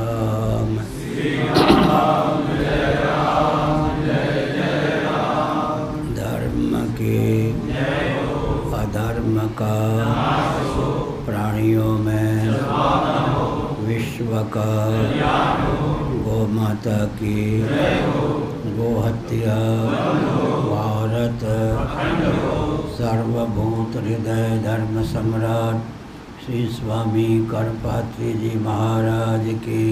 राम। धर्म के अधर्म का प्राणियों में विश्व का गोमाता की गोहत्या भारत सर्वभूत हृदय धर्म सम्राट श्री स्वामी करपात्री जी महाराज की,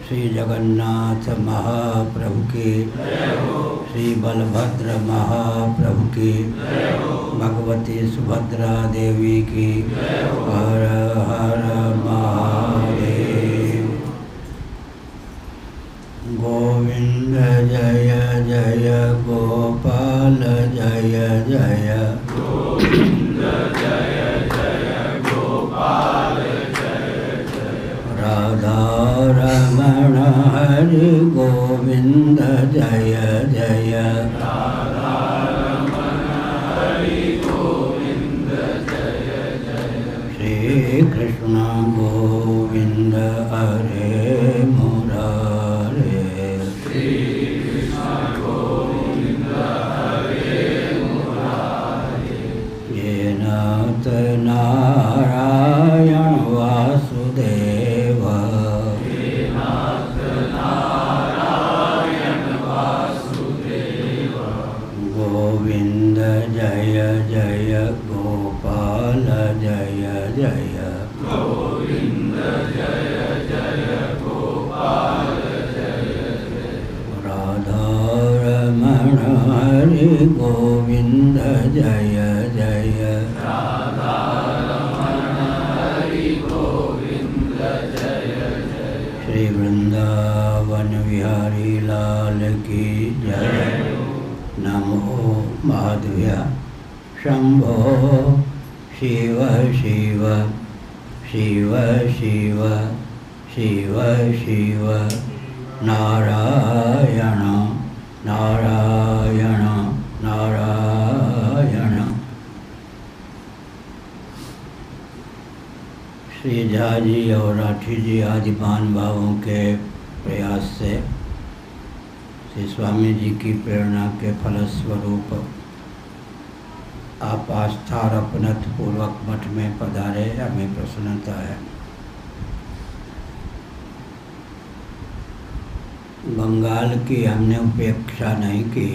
श्री जगन्नाथ महाप्रभु की, श्री बलभद्र महाप्रभु की, भगवती सुभद्रा देवी की। हर हर महादेव। गोविंद जय जय गोपाल जय जय। गोविंद जय जय गोपाल जय जय। राधा रमण हरि गोविंद जय जय। राधा रमण हरि गोविंद जय जय। श्री कृष्ण गोविंद हरे मुरारे। श्री कृष्ण गोविंद हरे मुरारे। ये नाथ नारायण वासुदेव। ये नाथ नारायण वासुदेव। गोविंद जय जय गोपाल जय जय। गोविंद जय जय गोपाल जय जय। राधा रमण हरि गोविंद जय जय। राधा रमण हरि गोविंद जय जय। श्री वृंदावन विहारी लाल की जय। नमो माधव्य शंभो शिव शिव शिव शिव शिव शिव नारायण नारायण नारायण। श्री झा जी और राठी जी आदि महानुभावों के प्रयास से श्री स्वामी जी की प्रेरणा के फलस्वरूप आप आस्था और अपनत पूर्वक मठ में पधारे, हमें प्रसन्नता है। बंगाल की हमने उपेक्षा नहीं की।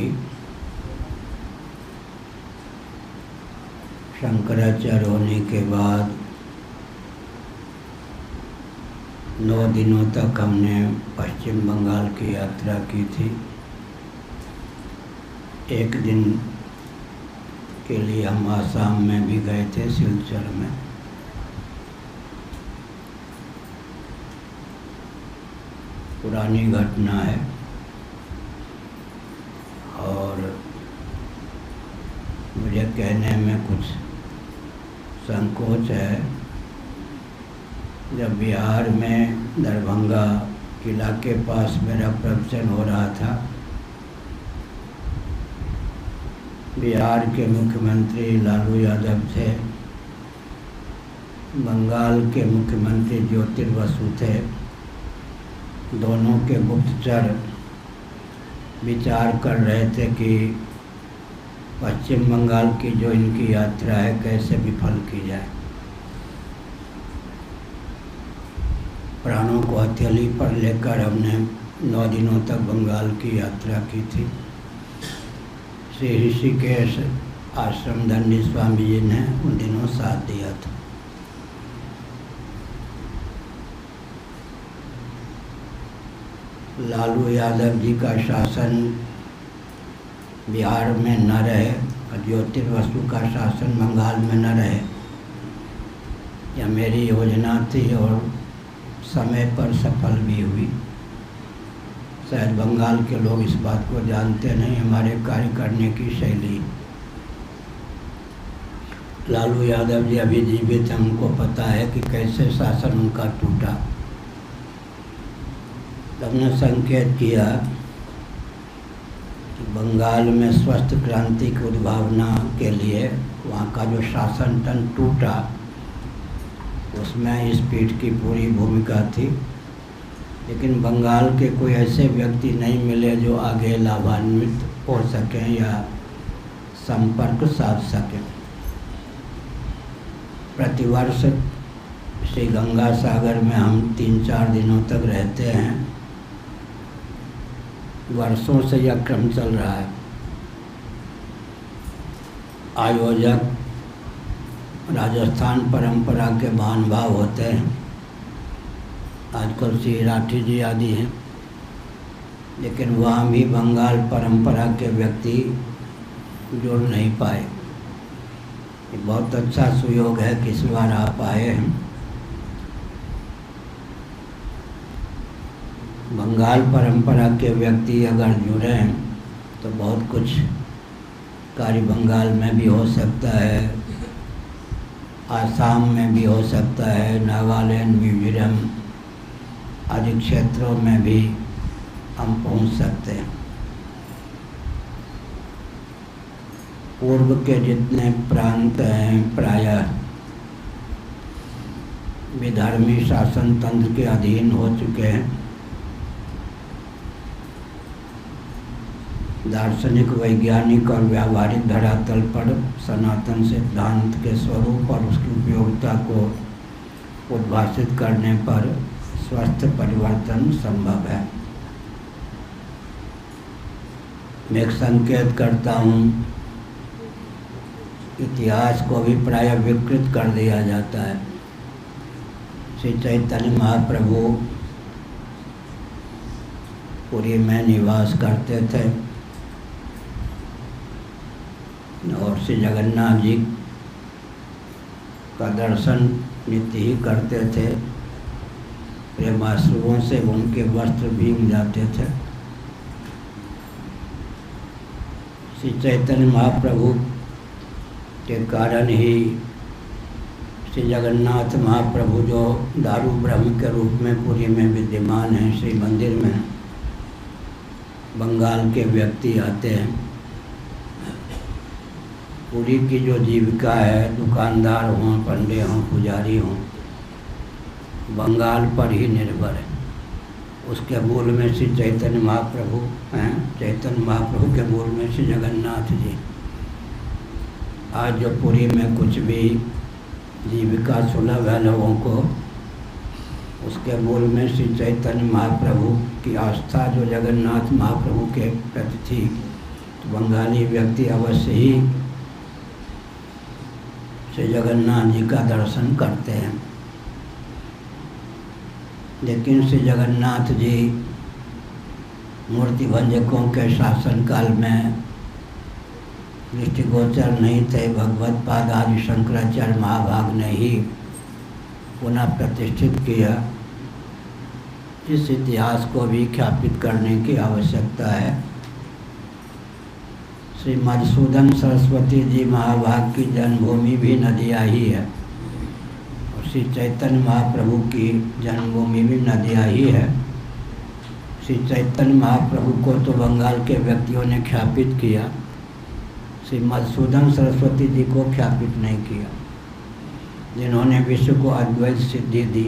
शंकराचार्य होने के बाद 9 दिनों तक हमने पश्चिम बंगाल की यात्रा की थी। एक दिन के लिए हम आसाम में भी गए थे, सिलचर में। पुरानी घटना है और मुझे कहने में कुछ संकोच है। जब बिहार में दरभंगा किला के पास मेरा प्रवचन हो रहा था, बिहार के मुख्यमंत्री लालू यादव थे, बंगाल के मुख्यमंत्री ज्योतिर्बसु थे। दोनों के गुप्तचर विचार कर रहे थे कि पश्चिम बंगाल की जो इनकी यात्रा है कैसे विफल की जाए। प्राणों को हथेली पर लेकर हमने 9 दिनों तक बंगाल की यात्रा की थी। श्री ऋषिकेश आश्रम दंडी स्वामी जी ने उन दिनों साथ दिया था। लालू यादव जी का शासन बिहार में न रहे और ज्योतिर्बसु का शासन बंगाल में न रहे, यह मेरी योजना थी और समय पर सफल भी हुई। शायद बंगाल के लोग इस बात को जानते नहीं, हमारे कार्य करने की शैली। लालू यादव जी अभी जीवित हैं, उनको पता है कि कैसे शासन उनका टूटा। हमने संकेत किया कि बंगाल में स्वस्थ क्रांति की उद्भावना के लिए वहाँ का जो शासन तंत्र टूटा, उसमें इस पीठ की पूरी भूमिका थी। लेकिन बंगाल के कोई ऐसे व्यक्ति नहीं मिले जो आगे लाभान्वित हो सकें या संपर्क साध सकें। प्रतिवर्ष श्री गंगा सागर में हम 3-4 दिनों तक रहते हैं। वर्षों से यह क्रम चल रहा है। आयोजक राजस्थान परंपरा के महानुभाव होते हैं, आजकल श्री राठी जी आदि हैं, लेकिन वहाँ भी बंगाल परंपरा के व्यक्ति जुड़ नहीं पाए। ये बहुत अच्छा सुयोग है कि इस बार आप आए हैं। बंगाल परंपरा के व्यक्ति अगर जुड़े हैं तो बहुत कुछ कार्य बंगाल में भी हो सकता है, आसाम में भी हो सकता है, नागालैंड, मिजोरम आदि क्षेत्रों में भी हम पहुंच सकते हैं। पूर्व के जितने प्रांत हैं प्रायः विधर्मी शासन तंत्र के अधीन हो चुके हैं। दार्शनिक, वैज्ञानिक और व्यावहारिक धरातल पर सनातन सिद्धांत के स्वरूप और उसकी उपयोगिता को उद्भाषित करने पर स्वस्थ परिवर्तन संभव है। मैं एक संकेत करता हूँ, इतिहास को भी प्रायः विकृत कर दिया जाता है। श्री चैतन्य महाप्रभु पुरी में निवास करते थे और श्री जगन्नाथ जी का दर्शन नित्य ही करते थे। प्रेमाश्रुओं से उनके वस्त्र भीग जाते थे। श्री चैतन्य महाप्रभु के कारण ही श्री जगन्नाथ महाप्रभु जो दारू ब्रह्म के रूप में पुरी में विद्यमान हैं, श्री मंदिर में बंगाल के व्यक्ति आते हैं। पुरी की जो जीविका है, दुकानदार हों, पंडे हों, पुजारी हों, बंगाल पर ही निर्भर है। उसके मूल में श्री चैतन्य महाप्रभु हैं। चैतन्य महाप्रभु के मूल में श्री जगन्नाथ जी। आज जो पुरी में कुछ भी जीविका सुलभ है लोगों को, उसके मूल में श्री चैतन्य महाप्रभु की आस्था जो जगन्नाथ महाप्रभु के प्रति थी। तो बंगाली व्यक्ति अवश्य ही श्री जगन्नाथ जी का दर्शन करते हैं। लेकिन श्री जगन्नाथ जी मूर्ति भंजकों के शासनकाल में दृष्टिगोचर नहीं थे। भगवत पाद आदि शंकराचार्य महाभाग ने ही पुनः प्रतिष्ठित किया। इस इतिहास को भी ख्यापित करने की आवश्यकता है। श्री मधुसूदन सरस्वती जी महाभाग की जन्मभूमि भी नदिया ही है और श्री चैतन्य महाप्रभु की जन्मभूमि भी नदिया ही है। श्री चैतन्य महाप्रभु को तो बंगाल के व्यक्तियों ने ख्यापित किया, श्री मधुसूदन सरस्वती जी को ख्यापित नहीं किया, जिन्होंने विश्व को अद्वैत सिद्धि दी।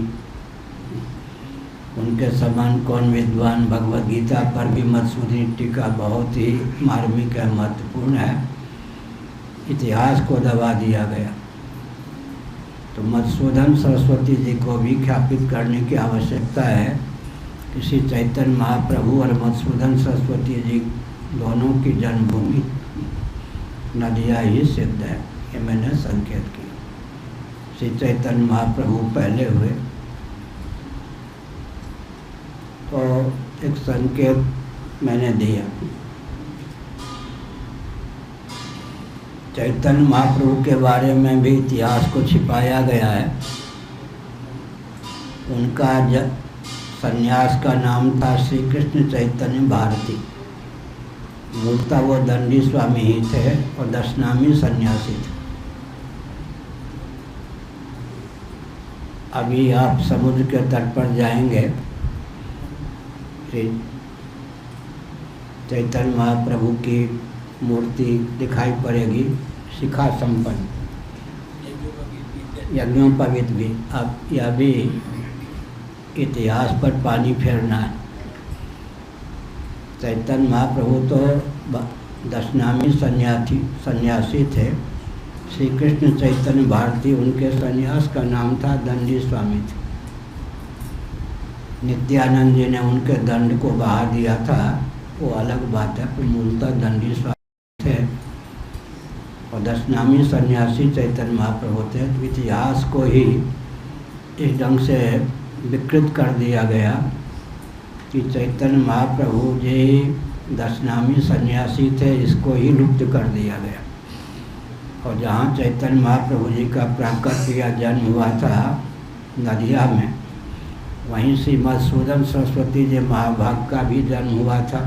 उनके समान कौन विद्वान। भगवद गीता पर भी मधुसूदनी टीका बहुत ही मार्मिक है, महत्वपूर्ण है। इतिहास को दबा दिया गया। तो मधुसूदन सरस्वती जी को भी ख्यापित करने की आवश्यकता है। किसी चैतन्य महाप्रभु और मधुसूदन सरस्वती जी दोनों की जन्मभूमि नदिया ही सिद्ध है। ये मैंने संकेत किया। श्री चैतन्य महाप्रभु पहले हुए तो एक संकेत मैंने दिया। चैतन्य महाप्रभु के बारे में भी इतिहास को छिपाया गया है। उनका संन्यास का नाम था श्री कृष्ण चैतन्य भारती। मूलतः वो दंडी स्वामी ही थे और दशनामी सन्यासी थे। अभी आप समुद्र के तट पर जाएंगे, श्री चैतन्य महाप्रभु की मूर्ति दिखाई पड़ेगी, शिखा संपन्न, यज्ञोपवीत भी। अब यह भी इतिहास पर पानी फेरना है। चैतन्य महाप्रभु तो दशनामी सन्यासी थे। श्री कृष्ण चैतन्य भारती उनके सन्यास का नाम था, दंडी स्वामी थे। नित्यानंद जी ने उनके दंड को बहा दिया था, वो अलग बात है, पर मूलतः दंडी स्वामी थे और दशनामी सन्यासी चैतन्य महाप्रभु थे। तो इतिहास को ही इस ढंग से विकृत कर दिया गया कि चैतन्य महाप्रभु जी दशनामी सन्यासी थे, इसको ही लुप्त कर दिया गया। और जहाँ चैतन्य महाप्रभु जी का प्राकट्य या जन्म हुआ था नदिया में, वहीं श्री मधुसूदन सरस्वती जी महाभाग का भी जन्म हुआ था।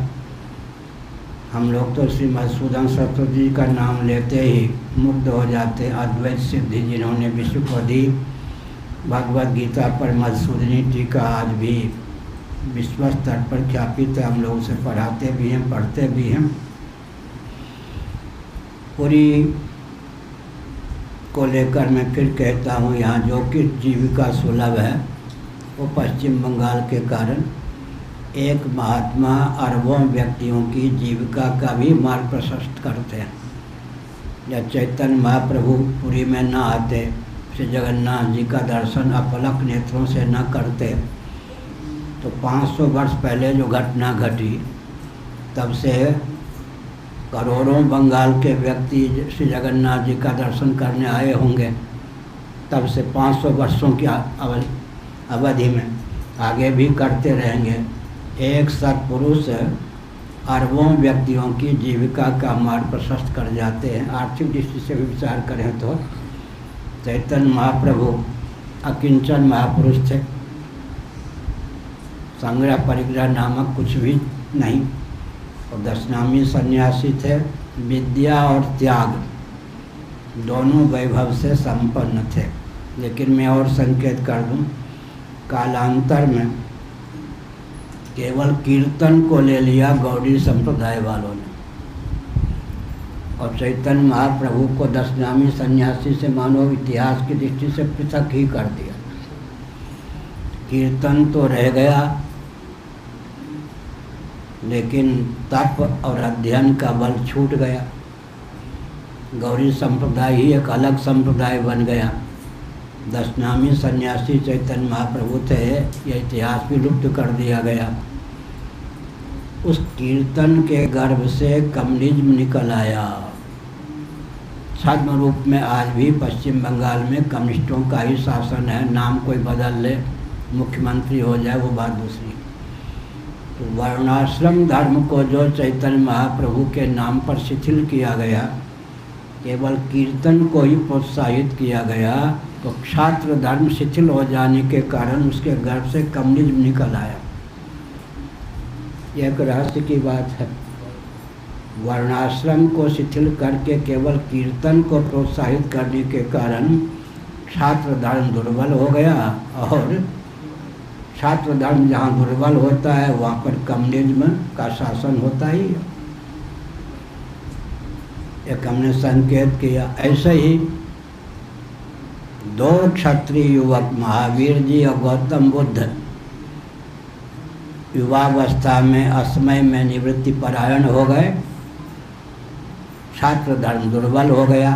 हम लोग तो श्री मधुसूदन सरस्वती जी का नाम लेते ही मुग्ध हो जाते। अद्वैत सिद्धि जिन्होंने विश्व को दी, भगवद गीता पर मधुसूदनी टीका आज भी विश्व स्तर पर ख्यापित है। हम लोग उसे पढ़ाते भी हैं, पढ़ते भी हैं। पूरी को लेकर मैं फिर कहता हूँ, यहाँ जो कि जीविका सुलभ है वो पश्चिम बंगाल के कारण एक महात्मा अरबों व्यक्तियों की जीविका का भी मार्ग प्रशस्त करते हैं। जब चैतन्य महाप्रभु पुरी में न आते, श्री जगन्नाथ जी का दर्शन अपलक नेत्रों से न करते, तो 500 वर्ष पहले जो घटना घटी, तब से करोड़ों बंगाल के व्यक्ति श्री जगन्नाथ जी का दर्शन करने आए होंगे। तब से 500 वर्षों की अवधि में आगे भी करते रहेंगे। एक सत्पुरुष अरबों व्यक्तियों की जीविका का मार्ग प्रशस्त कर जाते हैं। आर्थिक दृष्टि से भी विचार करें तो चैतन्य महाप्रभु अकिंचन महापुरुष थे, संग्रह परिग्रह नामक कुछ भी नहीं, और दशनामी सन्यासी थे। विद्या और त्याग दोनों वैभव से संपन्न थे। लेकिन मैं और संकेत कर दूं, कालांतर में केवल कीर्तन को ले लिया गौड़ी संप्रदाय वालों ने, और चैतन्य महाप्रभु को दशनामी सन्यासी से मानव इतिहास की दृष्टि से पृथक ही कर दिया। कीर्तन तो रह गया, लेकिन तप और अध्ययन का बल छूट गया। गौड़ी संप्रदाय ही एक अलग संप्रदाय बन गया। दशनामी सन्यासी चैतन्य महाप्रभु थे, यह इतिहास भी लुप्त कर दिया गया। उस कीर्तन के गर्भ से कम्युनिज्म निकल आया। छद्म रूप में आज भी पश्चिम बंगाल में कम्युनिस्टों का ही शासन है। नाम कोई बदल ले, मुख्यमंत्री हो जाए, वो बात दूसरी। तो वर्णाश्रम धर्म को जो चैतन्य महाप्रभु के नाम पर शिथिल किया गया, केवल कीर्तन को ही प्रोत्साहित किया गया, तो क्षात्र धर्म शिथिल हो जाने के कारण उसके गर्भ से कम्युनिज्म निकल आया। यह एक रहस्य की बात है। वर्णाश्रम को शिथिल करके केवल कीर्तन को प्रोत्साहित करने के कारण छात्र धर्म दुर्बल हो गया, और छात्र धर्म जहाँ दुर्बल होता है वहाँ पर कम्युनिज्म का शासन होता ही है। एक हमने संकेत किया। ऐसे ही दो क्षत्रिय युवक महावीर जी और गौतम बुद्ध युवावस्था में असमय में निवृत्ति परायण हो गए, छात्र धर्म दुर्बल हो गया।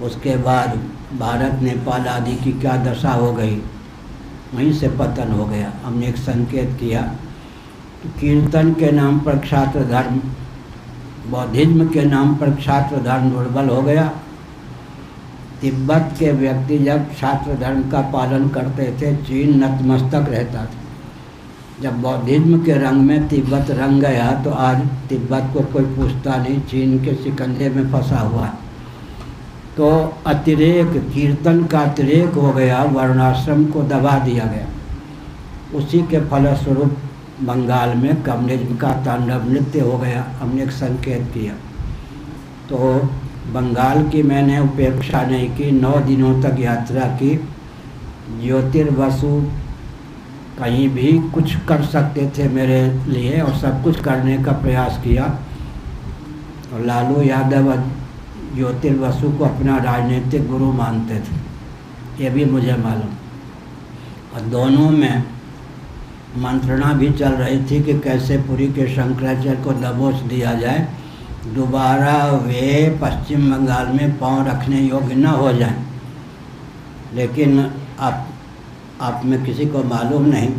उसके बाद भारत नेपाल आदि की क्या दशा हो गई, वहीं से पतन हो गया। हमने एक संकेत किया तो कीर्तन के नाम पर छात्र धर्म, बौद्धिज्म के नाम पर छात्र धर्म दुर्बल हो गया। तिब्बत के व्यक्ति जब छात्र धर्म का पालन करते थे, चीन नतमस्तक रहता था। जब बौद्धिज्म के रंग में तिब्बत रंग गया तो आज तिब्बत को कोई पूछता नहीं, चीन के शिकंजे में फंसा हुआ है। तो अतिरेक, कीर्तन का अतिरेक हो गया, वर्णाश्रम को दबा दिया गया। उसी के फलस्वरूप बंगाल में कम्युनिज्म का तांडव नृत्य हो गया। हमने एक संकेत किया। तो बंगाल की मैंने उपेक्षा नहीं की, 9 दिनों तक यात्रा की। ज्योतिर्वसु कहीं भी कुछ कर सकते थे मेरे लिए, और सब कुछ करने का प्रयास किया। और लालू यादव ज्योतिर्वसु को अपना राजनीतिक गुरु मानते थे, ये भी मुझे मालूम। और दोनों में मंत्रणा भी चल रही थी कि कैसे पुरी के शंकराचार्य को दबोच दिया जाए, दोबारा वे पश्चिम बंगाल में पांव रखने योग्य न हो जाएं। लेकिन आप में किसी को मालूम नहीं,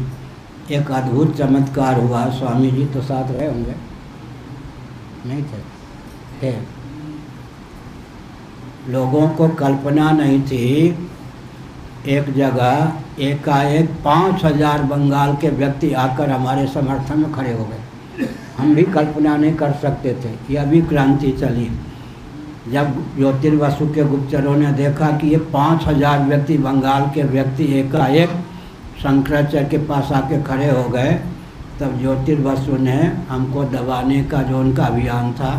एक अद्भुत चमत्कार हुआ। स्वामी जी तो साथ रहे होंगे, नहीं थे? लोगों को कल्पना नहीं थी, एक जगह एकाएक 5000 बंगाल के व्यक्ति आकर हमारे समर्थन में खड़े हो गए। हम भी कल्पना नहीं कर सकते थे, यह भी क्रांति चली। जब ज्योतिर्वसु के गुप्तचरों ने देखा कि ये 5000 व्यक्ति, बंगाल के व्यक्ति एकाएक शंकराचार्य के पास आके खड़े हो गए, तब ज्योतिर्वसु ने हमको दबाने का जो उनका अभियान था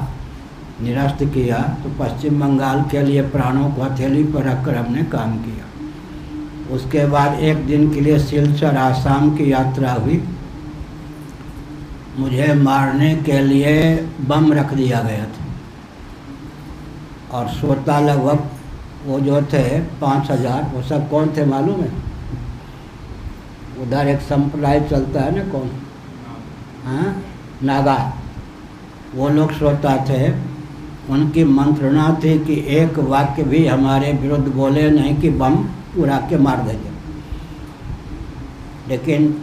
निरस्त किया। तो पश्चिम बंगाल के लिए प्राणों को हथेली पर रखकर हमने काम किया। उसके बाद एक दिन के लिए सिलचर आसाम की यात्रा हुई। मुझे मारने के लिए बम रख दिया गया था और श्रोता लगभग वो जो थे 5000, वो सब कौन थे मालूम है? उधर एक संप्रदाय चलता है ना, कौन? हाँ, नागा। वो लोग श्रोता थे। उनकी मंत्रणा थी कि एक वाक्य भी हमारे विरुद्ध बोले नहीं कि बम उड़ा के मार देंगे। लेकिन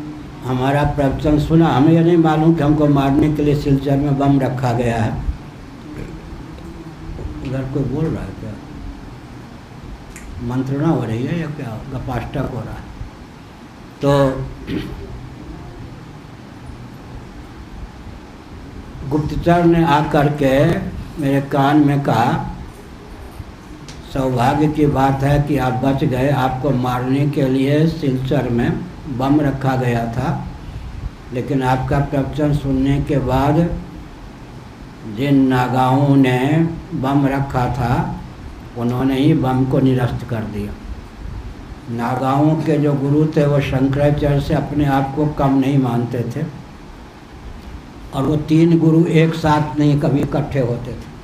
हमारा प्रवचन सुना, हमें यह नहीं मालूम कि हमको मारने के लिए सिलचर में बम रखा गया है। उधर कोई बोल रहा है क्या? मंत्रणा हो रही है या क्या गपाष्टक हो रहा है? तो गुप्तचर ने आकर के मेरे कान में कहा, सौभाग्य की बात है कि आप बच गए, आपको मारने के लिए सिलचर में बम रखा गया था, लेकिन आपका प्रवचन सुनने के बाद जिन नागाओं ने बम रखा था उन्होंने ही बम को निरस्त कर दिया। नागाओं के जो गुरु थे वो शंकराचार्य से अपने आप को कम नहीं मानते थे और वो 3 गुरु एक साथ नहीं कभी इकट्ठे होते थे।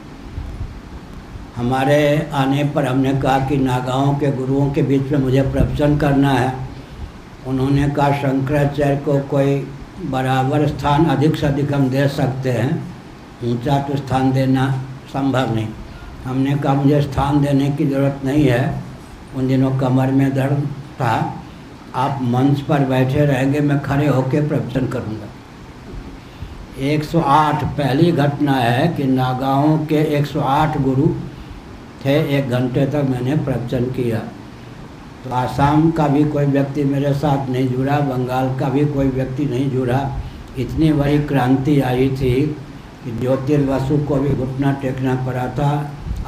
हमारे आने पर हमने कहा कि नागाओं के गुरुओं के बीच में मुझे प्रवचन करना है। उन्होंने कहा शंकराचार्य को कोई बराबर स्थान अधिक से अधिक हम दे सकते हैं, ऊंचा तो स्थान देना संभव नहीं। हमने कहा मुझे स्थान देने की ज़रूरत नहीं है, उन दिनों कमर में दर्द था, आप मंच पर बैठे रहेंगे, मैं खड़े होकर प्रवचन करूँगा। 108 पहली घटना है कि नागाओं के 108 गुरु थे। 1 घंटे तक मैंने प्रवचन किया। तो आसाम का भी कोई व्यक्ति मेरे साथ नहीं जुड़ा, बंगाल का भी कोई व्यक्ति नहीं जुड़ा। इतनी बड़ी क्रांति आई थी कि ज्योतिर्वसु को भी घुटना टेकना पड़ा था,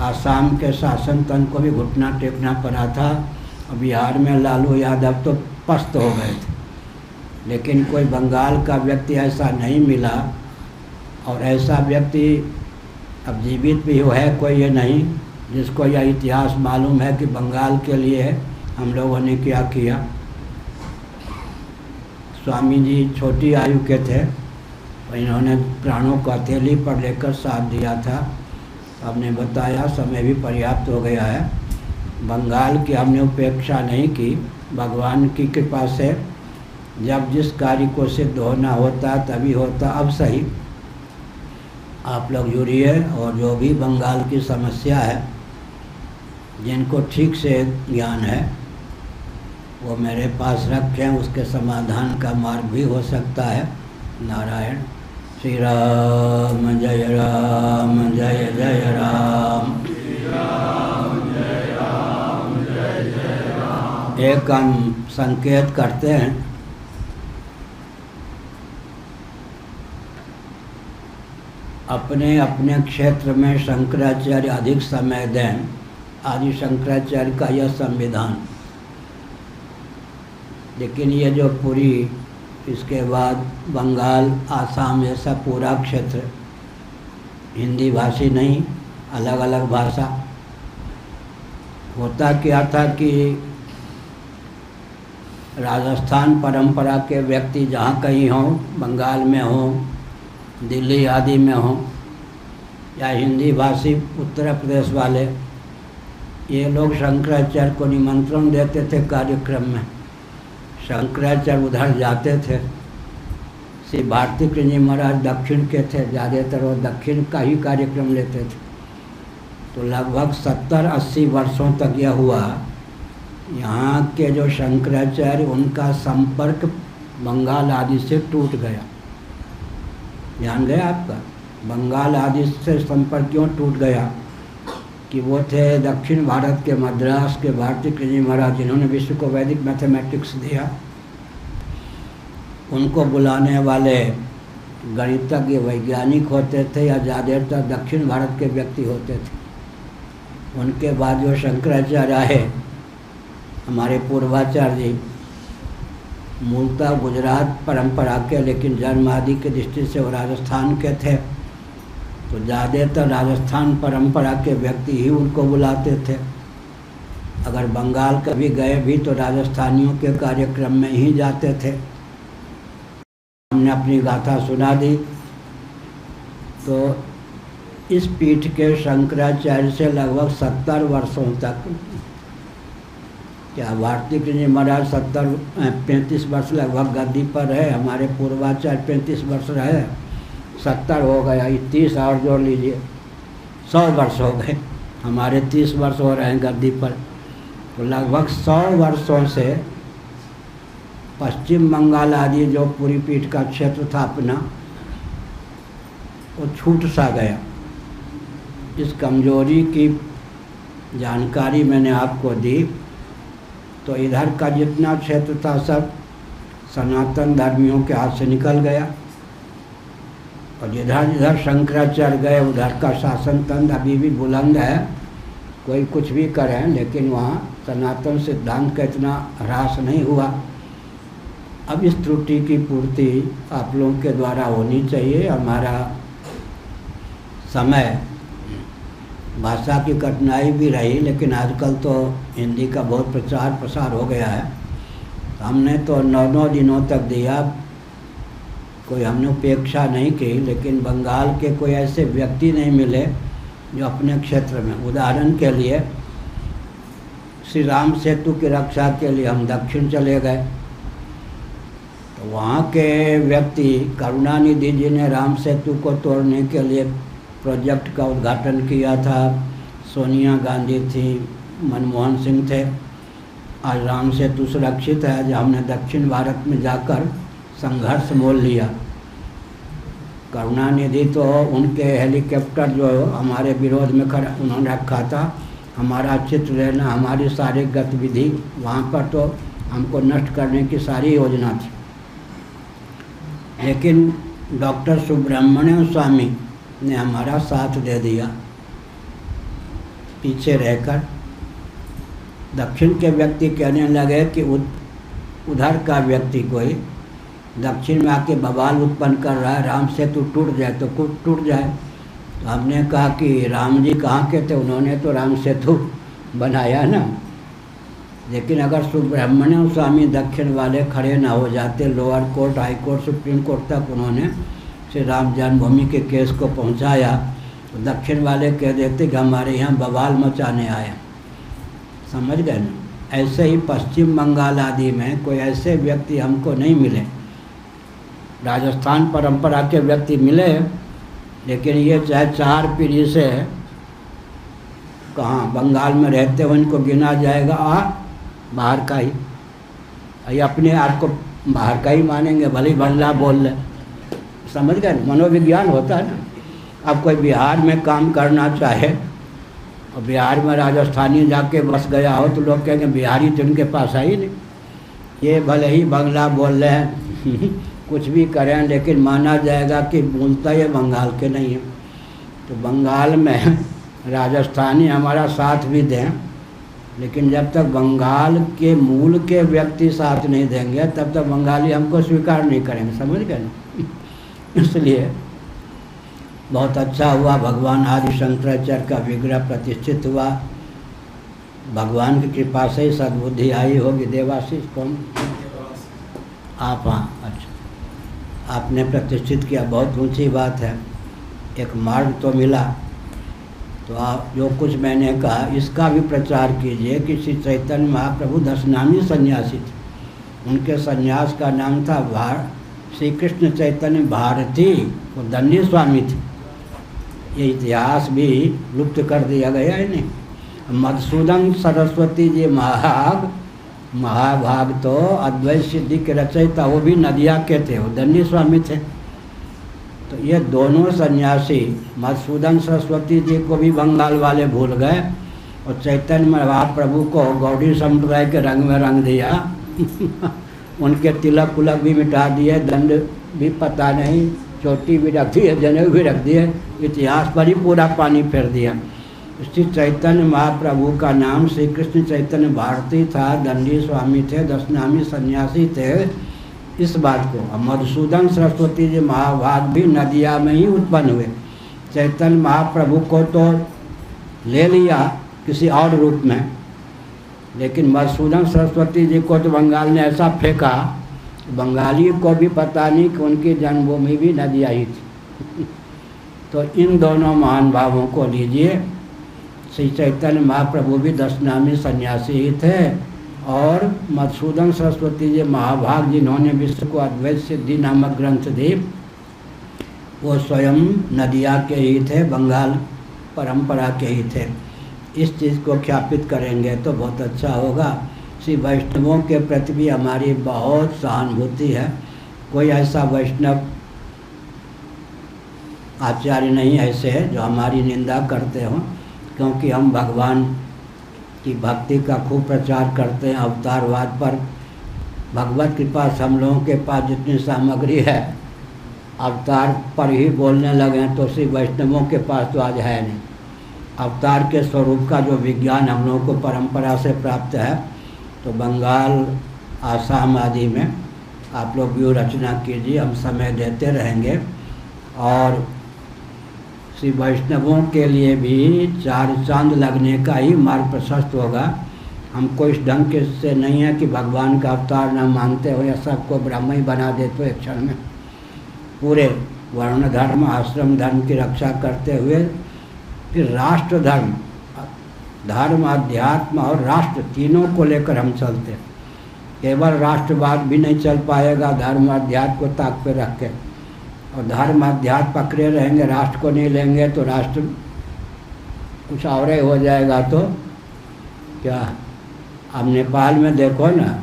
आसाम के शासन तंत्र को भी घुटना टेकना पड़ा था और बिहार में लालू यादव तो पस्त हो गए थे। लेकिन कोई बंगाल का व्यक्ति ऐसा नहीं मिला और ऐसा व्यक्ति अब जीवित भी है कोई ये नहीं जिसको यह इतिहास मालूम है कि बंगाल के लिए हम लोगों ने क्या किया। स्वामी जी छोटी आयु के थे, इन्होंने प्राणों को हथेली पर लेकर साथ दिया था। हमने बताया समय भी पर्याप्त हो गया है। बंगाल की हमने उपेक्षा नहीं की, भगवान की कृपा से जब जिस कार्य को सिद्ध होना होता तभी होता। अब सही आप लोग जुड़िए और जो भी बंगाल की समस्या है, जिनको ठीक से ज्ञान है वो मेरे पास रखें, उसके समाधान का मार्ग भी हो सकता है। नारायण। श्री राम जय राम जय जय राम। एक हम संकेत करते हैं, अपने अपने क्षेत्र में शंकराचार्य अधिक समय दें, आदि शंकराचार्य का यह संविधान। लेकिन ये जो पूरी, इसके बाद बंगाल, आसाम, ऐसा पूरा क्षेत्र हिंदी भाषी नहीं, अलग अलग भाषा। होता क्या था कि राजस्थान परंपरा के व्यक्ति जहाँ कहीं हों, बंगाल में हों, दिल्ली आदि में हों, या हिंदी भाषी उत्तर प्रदेश वाले, ये लोग शंकराचार्य को निमंत्रण देते थे कार्यक्रम में। शंकराचार्य उधर जाते थे। श्री भारती कृष्ण जी महाराज दक्षिण के थे, ज़्यादातर वो दक्षिण का ही कार्यक्रम लेते थे। तो लगभग 70-80 वर्षों तक यह हुआ, यहाँ के जो शंकराचार्य उनका संपर्क बंगाल आदि से टूट गया। ध्यान गया आपका? बंगाल आदि से संपर्क क्यों टूट गया कि वो थे दक्षिण भारत के मद्रास के भारती कृष्ण जी महाराज, जिन्होंने विश्व को वैदिक मैथमेटिक्स दिया। उनको बुलाने वाले गणितज्ञ वैज्ञानिक होते थे या ज़्यादातर दक्षिण भारत के व्यक्ति होते थे। उनके बाद जो शंकराचार्य आए, हमारे पूर्वाचार्य जी, मूलतः गुजरात परंपरा के, लेकिन जन्म आदि की दृष्टि से वो राजस्थान के थे। तो ज़्यादातर राजस्थान परंपरा के व्यक्ति ही उनको बुलाते थे। अगर बंगाल कभी गए भी तो राजस्थानियों के कार्यक्रम में ही जाते थे। हमने अपनी गाथा सुना दी। तो इस पीठ के शंकराचार्य से लगभग 70 वर्षों तक, क्या भारती कृष्ण जी महाराज 35 वर्ष लगभग गद्दी पर रहे, हमारे पूर्वाचार्य 35 वर्ष रहे, 70 हो गया, 30 और जोड़ लीजिए, 100 वर्ष हो गए। हमारे 30 वर्ष हो रहे हैं गद्दी पर। तो लगभग 100 वर्षों से पश्चिम बंगाल आदि जो पूरी पीठ का क्षेत्र था अपना, वो छूट सा गया। इस कमजोरी की जानकारी मैंने आपको दी। तो इधर का जितना क्षेत्र था सब सनातन धर्मियों के हाथ से निकल गया, और जिधर जिधर शंकराचार्य गए उधर का शासन तंत्र अभी भी बुलंद है। कोई कुछ भी करें, लेकिन वहाँ सनातन सिद्धांत का इतना ह्रास नहीं हुआ। अब इस त्रुटि की पूर्ति आप लोगों के द्वारा होनी चाहिए। हमारा समय, भाषा की कठिनाई भी रही, लेकिन आजकल तो हिंदी का बहुत प्रचार प्रसार हो गया है। हमने तो 9 दिनों तक दिया, कोई हमने उपेक्षा नहीं की, लेकिन बंगाल के कोई ऐसे व्यक्ति नहीं मिले जो अपने क्षेत्र में, उदाहरण के लिए श्री राम सेतु की रक्षा के लिए हम दक्षिण चले गए। तो वहाँ के व्यक्ति, करुणानिधि जी ने राम सेतु को तोड़ने के लिए प्रोजेक्ट का उद्घाटन किया था। सोनिया गांधी थी, मनमोहन सिंह थे। आज राम सेतु सुरक्षित है। आज हमने दक्षिण भारत में जाकर संघर्ष मोल लिया। करुणानिधि तो उनके हेलीकॉप्टर जो हमारे विरोध में खड़ा उन्होंने रखा था, हमारा चित्र लेना, हमारी सारी गतिविधि वहाँ पर तो हमको नष्ट करने की सारी योजना थी। लेकिन डॉक्टर सुब्रमण्यम स्वामी ने हमारा साथ दे दिया, पीछे रहकर। दक्षिण के व्यक्ति कहने लगे कि उधर का व्यक्ति कोई दक्षिण में आके बवाल उत्पन्न कर रहा है, राम सेतु टूट जाए तो टूट जाए। तो हमने कहा कि राम जी कहाँ के थे, उन्होंने तो राम सेतु बनाया ना। लेकिन अगर सुब्रमण्यम स्वामी दक्षिण वाले खड़े ना हो जाते, lower court, high court, supreme court तक उन्होंने श्री राम जन्मभूमि के केस को पहुंचाया, तो दक्षिण वाले कह देते कि हमारे यहाँ बवाल मचाने आए। समझ गए ना? ऐसे ही पश्चिम बंगाल आदि में कोई ऐसे व्यक्ति हमको नहीं मिले। राजस्थान परंपरा के व्यक्ति मिले, लेकिन ये चाहे 4 पीढ़ी से कहाँ बंगाल में रहते हो, इनको गिना जाएगा बाहर का ही। ये अपने आप को बाहर का ही मानेंगे, भले ही भल्ला बोल ले। समझ गए? मनोविज्ञान होता है ना। अब कोई बिहार में काम करना चाहे और बिहार में राजस्थानी जाके बस गया हो, तो लोग कहेंगे बिहारी तो इनके पास है ही नहीं। ये भले ही बंगला बोल रहे हैं कुछ भी करें, लेकिन माना जाएगा कि मूलतः ये बंगाल के नहीं है। तो बंगाल में राजस्थानी हमारा साथ भी दें, लेकिन जब तक बंगाल के मूल के व्यक्ति साथ नहीं देंगे तब तक बंगाली हमको स्वीकार नहीं करेंगे। समझ गए ना? इसलिए बहुत अच्छा हुआ, भगवान आदि शंकराचार्य का विग्रह प्रतिष्ठित हुआ। भगवान की कृपा से ही सद्बुद्धि आई होगी। देवाशीष कौन? आप? हाँ, अच्छा, आपने प्रतिष्ठित किया, बहुत ऊंची बात है। एक मार्ग तो मिला। तो आप जो कुछ मैंने कहा इसका भी प्रचार कीजिए कि श्री चैतन्य महाप्रभु 10 नामी सन्यासी थे। उनके सन्यास का नाम था श्री कृष्ण चैतन्य भारती, वो दंडी स्वामी थे। ये इतिहास भी लुप्त कर दिया गया है नहीं। मधुसूदन सरस्वती जी महाभाग तो अद्वैत सिद्धि के रचयिता, वो भी नदिया के थे, वो दंडी स्वामी थे। तो ये दोनों सन्यासी मधुसूदन सरस्वती जी को भी बंगाल वाले भूल गए और चैतन्य महाप्रभु को गौड़ी संप्रदाय के रंग में रंग दिया। उनके तिलक उलक भी मिटा दिए, दंड भी पता नहीं, चोटी भी रख दी है, जनेऊ भी रख दिए, इतिहास पर ही पूरा पानी फेर दिया। श्री चैतन्य महाप्रभु का नाम श्री कृष्ण चैतन्य भारती था, दंडी स्वामी थे, दशनामी सन्यासी थे। इस बात को मधुसूदन सरस्वती जी महाभाग भी नदिया में ही उत्पन्न हुए। चैतन्य महाप्रभु को तो ले लिया किसी और रूप में, लेकिन मधुसूदन सरस्वती जी को तो बंगाल ने ऐसा फेंका, बंगाली को भी पता नहीं कि उनकी जन्मभूमि भी नदिया ही थी। तो इन दोनों महान भावों को लीजिए। श्री चैतन्य महाप्रभु भी दशनामी सन्यासी ही थे और मधुसूदन सरस्वती जी महाभाग जिन्होंने विश्व को अद्वैत सिद्धि नामक ग्रंथ दी, वो स्वयं नदिया के ही थे, बंगाल परंपरा के ही थे। इस चीज़ को ख्यापित करेंगे तो बहुत अच्छा होगा। श्री वैष्णवों के प्रति भी हमारी बहुत सहानुभूति है। कोई ऐसा वैष्णव आचार्य नहीं ऐसे है जो हमारी निंदा करते हों, क्योंकि हम भगवान की भक्ति का खूब प्रचार करते हैं। अवतारवाद पर भगवत कृपा से हम लोगों के पास जितनी सामग्री है, अवतार पर ही बोलने लगे तो श्री वैष्णवों के पास तो आज है नहीं। अवतार के स्वरूप का जो विज्ञान हम लोगों को परंपरा से प्राप्त है, तो बंगाल, आसाम आदि में आप लोग व्यू रचना कीजिए, हम समय देते रहेंगे। और श्री वैष्णवों के लिए भी चार चांद लगने का ही मार्ग प्रशस्त होगा। हमको इस ढंग के से नहीं है कि भगवान का अवतार न मानते हो या सबको ब्रह्म ही बना देते हो एक क्षण में। पूरे वर्ण धर्म, आश्रम धर्म की रक्षा करते हुए फिर राष्ट्र धर्म, धर्म, अध्यात्म और राष्ट्र तीनों को लेकर हम चलते हैं। केवल राष्ट्रवाद भी नहीं चल पाएगा धर्म अध्यात्म को ताक पे रख के, और धर्म अध्यात्म पकड़े रहेंगे, राष्ट्र को नहीं लेंगे तो राष्ट्र कुछ और ही हो जाएगा। तो क्या अब नेपाल में देखो ना,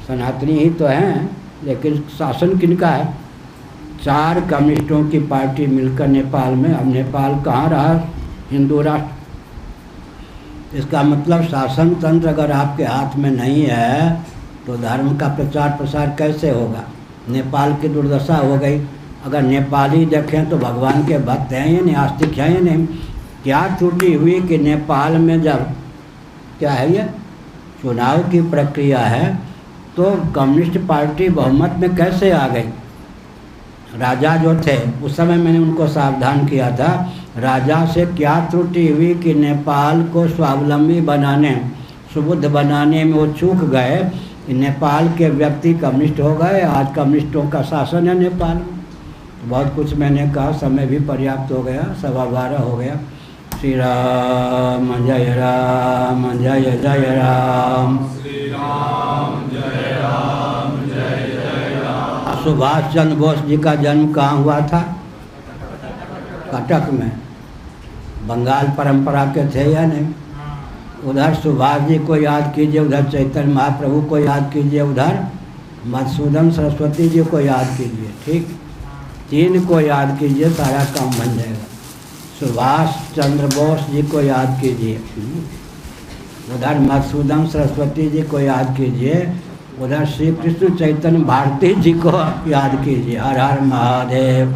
सनातनी ही तो हैं, लेकिन शासन किनका है? 4 कम्युनिस्टों की पार्टी मिलकर नेपाल में। अब नेपाल कहाँ रहा हिंदू राष्ट्र? इसका मतलब शासन तंत्र अगर आपके हाथ में नहीं है तो धर्म का प्रचार प्रसार कैसे होगा? नेपाल की दुर्दशा हो गई। अगर नेपाली देखें तो भगवान के भक्त हैं या नहीं, आस्तिक हैं या नहीं? क्या त्रुटि हुई कि नेपाल में जब क्या है ये चुनाव की प्रक्रिया है तो कम्युनिस्ट पार्टी बहुमत में कैसे आ गई? राजा जो थे उस समय मैंने उनको सावधान किया था, राजा से क्या त्रुटि हुई कि नेपाल को स्वावलंबी बनाने, सुबुद्ध बनाने में वो चूक गए। नेपाल के व्यक्ति कम्युनिस्ट हो गए, आज कम्युनिस्टों का शासन है नेपाल में। बहुत कुछ मैंने कहा, समय भी पर्याप्त हो गया, 12:15 हो गया। श्री राम जय राम, जय जय राम, श्री राम जय राम, जय जय राम। सुभाष चंद्र बोस जी का जन्म कहाँ हुआ था? कटक में। बंगाल परंपरा के थे या नहीं? उधर सुभाष जी को याद कीजिए, उधर चैतन्य महाप्रभु को याद कीजिए, उधर मधुसूदन सरस्वती जी को याद कीजिए। ठीक, 3 को याद कीजिए, सारा काम बन जाएगा। सुभाष चंद्र बोस जी को याद कीजिए, उधर मधुसूदन सरस्वती जी को याद कीजिए, उधर श्री कृष्ण चैतन्य भारती जी को याद कीजिए। हर हर महादेव।